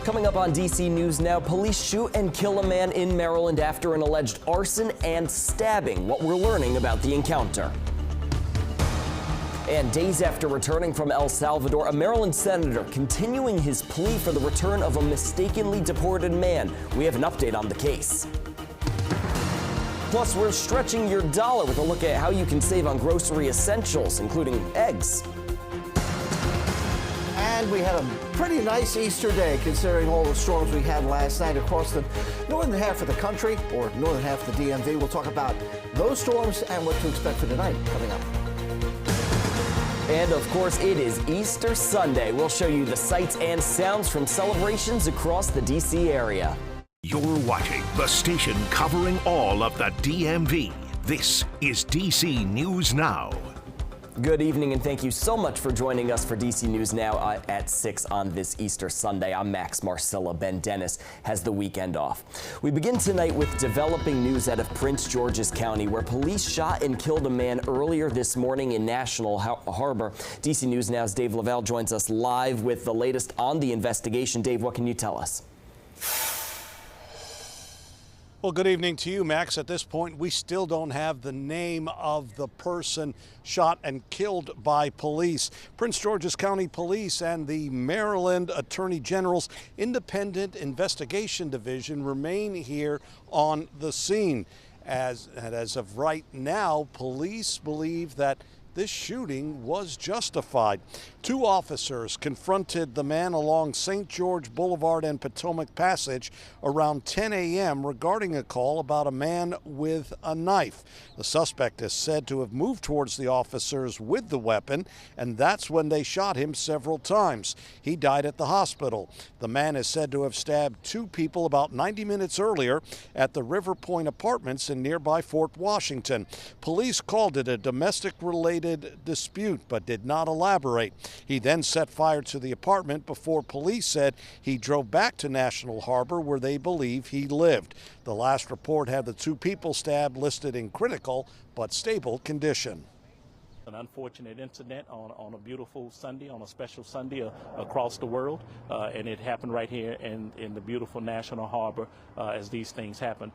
Coming up on DC News Now, police shoot and kill a man in Maryland after an alleged arson and stabbing. What we're learning about the encounter. And days after returning from El Salvador, a Maryland senator continuing his plea for the return of a mistakenly deported man. We have an update on the case. Plus, we're stretching your dollar with a look at how you can save on grocery essentials, including eggs. And we had a pretty nice Easter day considering all the storms we had last night across the northern half of the country, or northern half of the DMV. We'll talk about those storms and what to expect for tonight coming up. And of course, it is Easter Sunday. We'll show you the sights and sounds from celebrations across the DC area. You're watching the station covering all of the DMV. This is DC News Now. Good evening, and thank you so much for joining us for DC News Now at 6 on this Easter Sunday. I'm Max Marcilla. Ben Dennis has the weekend off. We begin tonight with developing news out of Prince George's County, where police shot and killed a man earlier this morning in National Harbor. DC News Now's Dave Lavelle joins us live with the latest on the investigation. Dave, what can you tell us? Well, good evening to you, Max. At this point, we still don't have the name of the person shot and killed by police. Prince George's County Police and the Maryland Attorney General's Independent Investigation Division remain here on the scene. As of right now, police believe that this shooting was justified. Two officers confronted the man along St. George Boulevard and Potomac Passage around 10 a.m. regarding a call about a man with a knife. The suspect is said to have moved towards the officers with the weapon, and that's when they shot him several times. He died at the hospital. The man is said to have stabbed two people about 90 minutes earlier at the River Point Apartments in nearby Fort Washington. Police called it a domestic-related dispute, but did not elaborate. He then set fire to the apartment before police said he drove back to National Harbor, where they believe he lived. The last report had the two people stabbed listed in critical but stable condition. An unfortunate incident on a beautiful Sunday, on a special Sunday across the world, and it happened right here in the beautiful National Harbor as these things happen.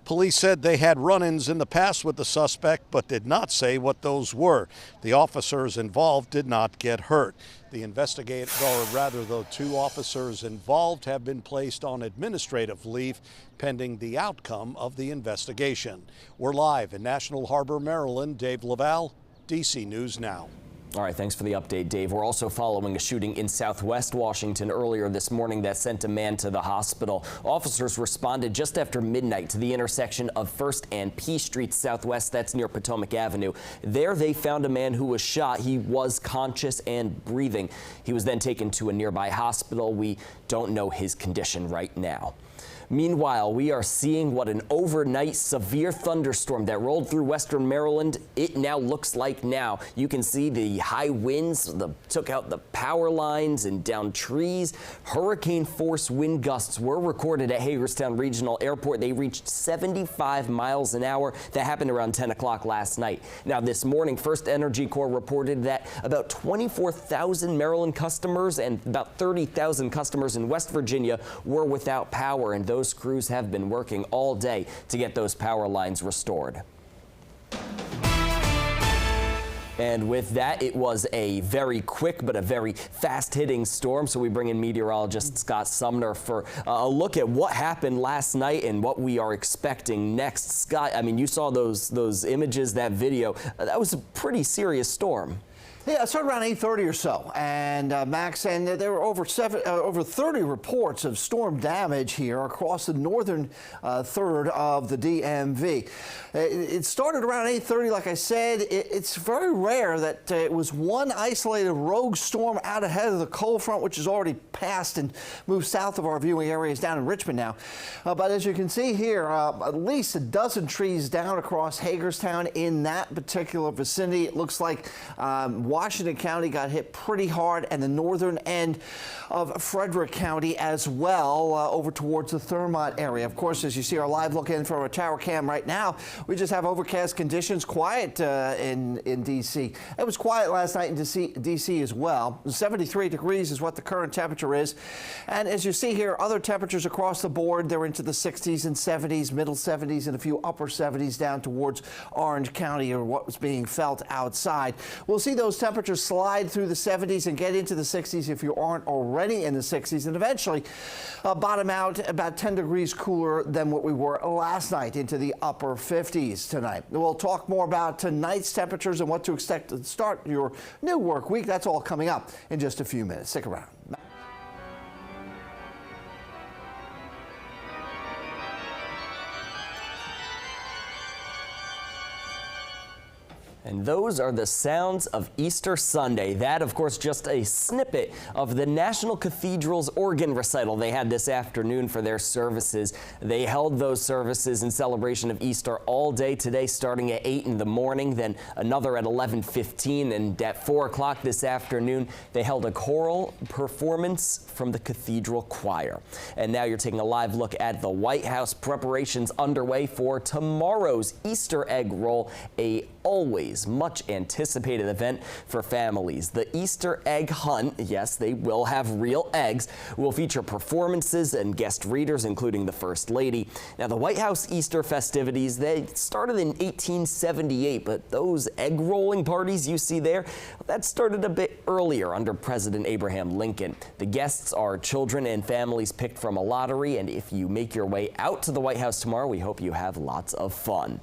Police said they had run-ins in the past with the suspect, but did not say what those were. The officers involved did not get hurt. The the two officers involved have been placed on administrative leave pending the outcome of the investigation. We're live in National Harbor, Maryland. Dave Lavelle, DC News Now. All right, thanks for the update, Dave. We're also following a shooting in Southwest Washington earlier this morning that sent a man to the hospital. Officers responded just after midnight to the intersection of 1st and P Street Southwest. That's near Potomac Avenue. There they found a man who was shot. He was conscious and breathing. He was then taken to a nearby hospital. We don't know his condition right now. Meanwhile, we are seeing what an overnight severe thunderstorm that rolled through western Maryland, it now looks like now. You can see the high winds took out the power lines and down trees. Hurricane force wind gusts were recorded at Hagerstown Regional Airport. They reached 75 miles an hour. That happened around 10 o'clock last night. Now this morning, First Energy Corps reported that about 24,000 Maryland customers and about 30,000 customers in West Virginia were without power, and those crews have been working all day to get those power lines restored. And with that, it was a very quick but a very fast-hitting storm. So we bring in meteorologist Scott Sumner for a look at what happened last night and what we are expecting next. Scott, I mean, you saw those images, that video. That was a pretty serious storm. Yeah, it started around 8:30 or so, and Max, and there were over 30 reports of storm damage here across the northern third of the DMV. It started around 8:30, like I said. It's very rare that it was one isolated rogue storm out ahead of the cold front, which has already passed and moved south of our viewing areas down in Richmond now. But as you can see here, at least a dozen trees down across Hagerstown in that particular vicinity. It looks like Washington County got hit pretty hard, and the northern end of Frederick County as well, over towards the Thurmont area. Of course, as you see our live look in from our tower cam right now, we just have overcast conditions, quiet in D.C. It was quiet last night in D.C. as well. 73 degrees is what the current temperature is. And as you see here, other temperatures across the board, they're into the 60s and 70s, middle 70s, and a few upper 70s down towards Orange County, or what was being felt outside. We'll see those temperatures slide through the 70s and get into the 60s if you aren't already in the 60s, and eventually bottom out about 10 degrees cooler than what we were last night, into the upper 50s tonight. We'll talk more about tonight's temperatures and what to expect to start your new work week. That's all coming up in just a few minutes. Stick around. And those are the sounds of Easter Sunday. That, of course, just a snippet of the National Cathedral's organ recital they had this afternoon for their services. They held those services in celebration of Easter all day today, starting at 8 in the morning, then another at 11:15, and at 4 o'clock this afternoon, they held a choral performance from the Cathedral Choir. And now you're taking a live look at the White House. Preparations underway for tomorrow's Easter egg roll, a always much anticipated event for families. The Easter egg hunt, yes, they will have real eggs, will feature performances and guest readers, including the First Lady. Now, the White House Easter festivities, they started in 1878, but those egg rolling parties you see there, that started a bit earlier under President Abraham Lincoln. The guests are children and families picked from a lottery, and if you make your way out to the White House tomorrow, we hope you have lots of fun.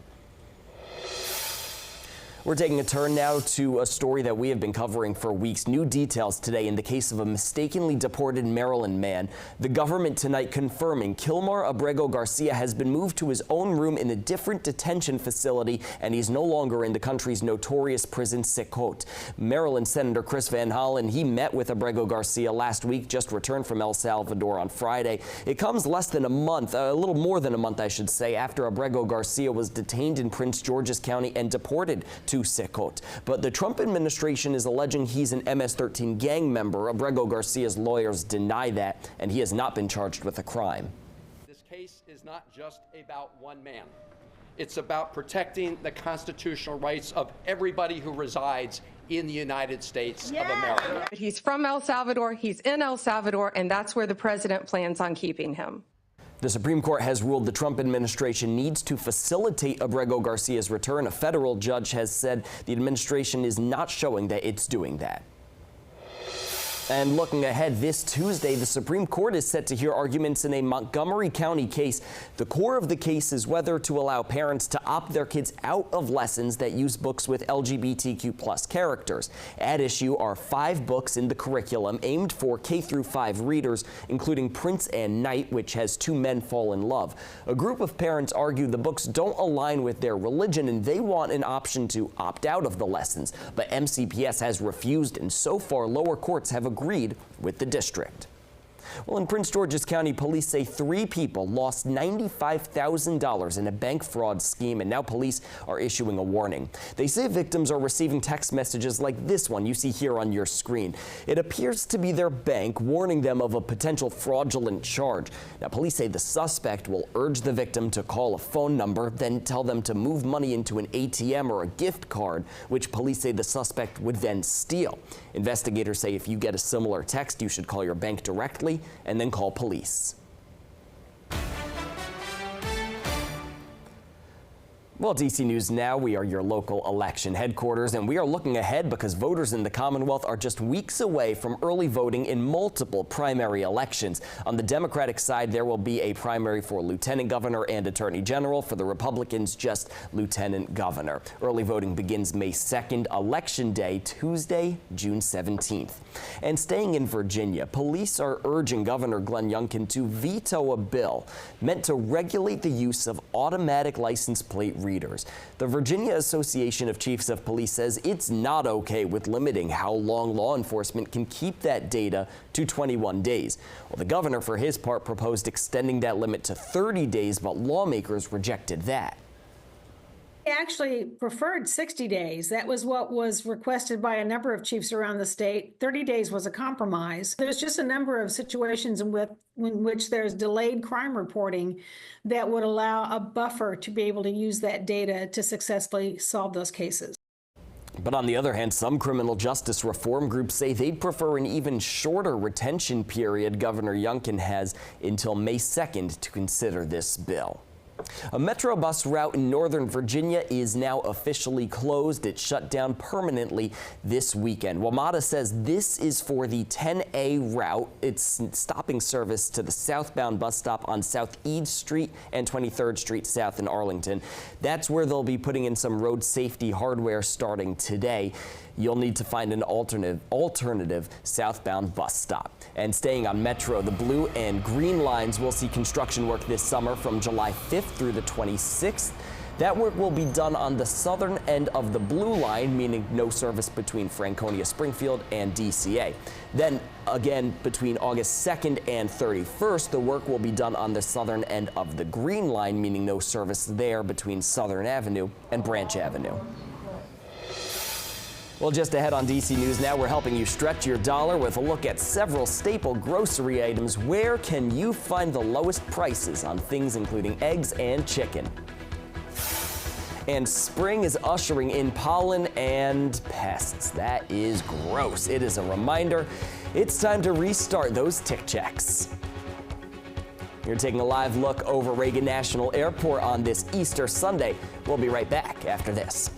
We're taking a turn now to a story that we have been covering for weeks. New details today in the case of a mistakenly deported Maryland man. The government tonight confirming Kilmar Abrego Garcia has been moved to his own room in a different detention facility, and he's no longer in the country's notorious prison Secot. Maryland Senator Chris Van Hollen, he met with Abrego Garcia last week, just returned from El Salvador on Friday. It comes less than a month, a little more than a month, I should say, after Abrego Garcia was detained in Prince George's County and deported to Secot. But the Trump administration is alleging he's an MS-13 gang member. Abrego Garcia's lawyers deny that, and he has not been charged with a crime. This case is not just about one man. It's about protecting the constitutional rights of everybody who resides in the United States of America. He's from El Salvador, he's in El Salvador, and that's where the president plans on keeping him. The Supreme Court has ruled the Trump administration needs to facilitate Abrego Garcia's return. A federal judge has said the administration is not showing that it's doing that. And looking ahead, this Tuesday, the Supreme Court is set to hear arguments in a Montgomery County case. The core of the case is whether to allow parents to opt their kids out of lessons that use books with LGBTQ+ characters. At issue are 5 books in the curriculum aimed for K-5 readers, including Prince and Knight, which has 2 men fall in love. A group of parents argue the books don't align with their religion, and they want an option to opt out of the lessons. But MCPS has refused, and so far, lower courts have agreed with the district. Well, in Prince George's County, police say 3 people lost $95,000 in a bank fraud scheme, and now police are issuing a warning. They say victims are receiving text messages like this one you see here on your screen. It appears to be their bank warning them of a potential fraudulent charge. Now, police say the suspect will urge the victim to call a phone number, then tell them to move money into an ATM or a gift card, which police say the suspect would then steal. Investigators say if you get a similar text, you should call your bank directly and then call police. Well, DC News Now, we are your local election headquarters, and we are looking ahead because voters in the Commonwealth are just weeks away from early voting in multiple primary elections. On the Democratic side, there will be a primary for Lieutenant Governor and Attorney General. For the Republicans, just Lieutenant Governor. Early voting begins May 2nd, Election Day, Tuesday, June 17th. And staying in Virginia, police are urging Governor Glenn Youngkin to veto a bill meant to regulate the use of automatic license plate readers. The Virginia Association of Chiefs of Police says it's not okay with limiting how long law enforcement can keep that data to 21 days. Well, the governor, for his part, proposed extending that limit to 30 days, but lawmakers rejected that. actually preferred 60 days. That was what was requested by a number of chiefs around the state. 30 days was a compromise. There's just a number of situations in which there's delayed crime reporting that would allow a buffer to be able to use that data to successfully solve those cases. But on the other hand, some criminal justice reform groups say they'd prefer an even shorter retention period. Governor Youngkin has until May 2nd to consider this bill. A Metro bus route in Northern Virginia is now officially closed. It shut down permanently this weekend. WMATA says this is for the 10A route. It's stopping service to the southbound bus stop on South Eads Street and 23rd Street South in Arlington. That's where they'll be putting in some road safety hardware starting today. You'll need to find an alternative southbound bus stop. And staying on Metro, the blue and green lines will see construction work this summer from July 5th through the 26th. That work will be done on the southern end of the blue line, meaning no service between Franconia, Springfield, and DCA. Then again, between August 2nd and 31st, the work will be done on the southern end of the green line, meaning no service there between Southern Avenue and Branch Avenue. Well, just ahead on DC News Now, we're helping you stretch your dollar with a look at several staple grocery items. Where can you find the lowest prices on things including eggs and chicken? And spring is ushering in pollen and pests. That is gross. It is a reminder it's time to restart those tick checks. You're taking a live look over Reagan National Airport on this Easter Sunday. We'll be right back after this.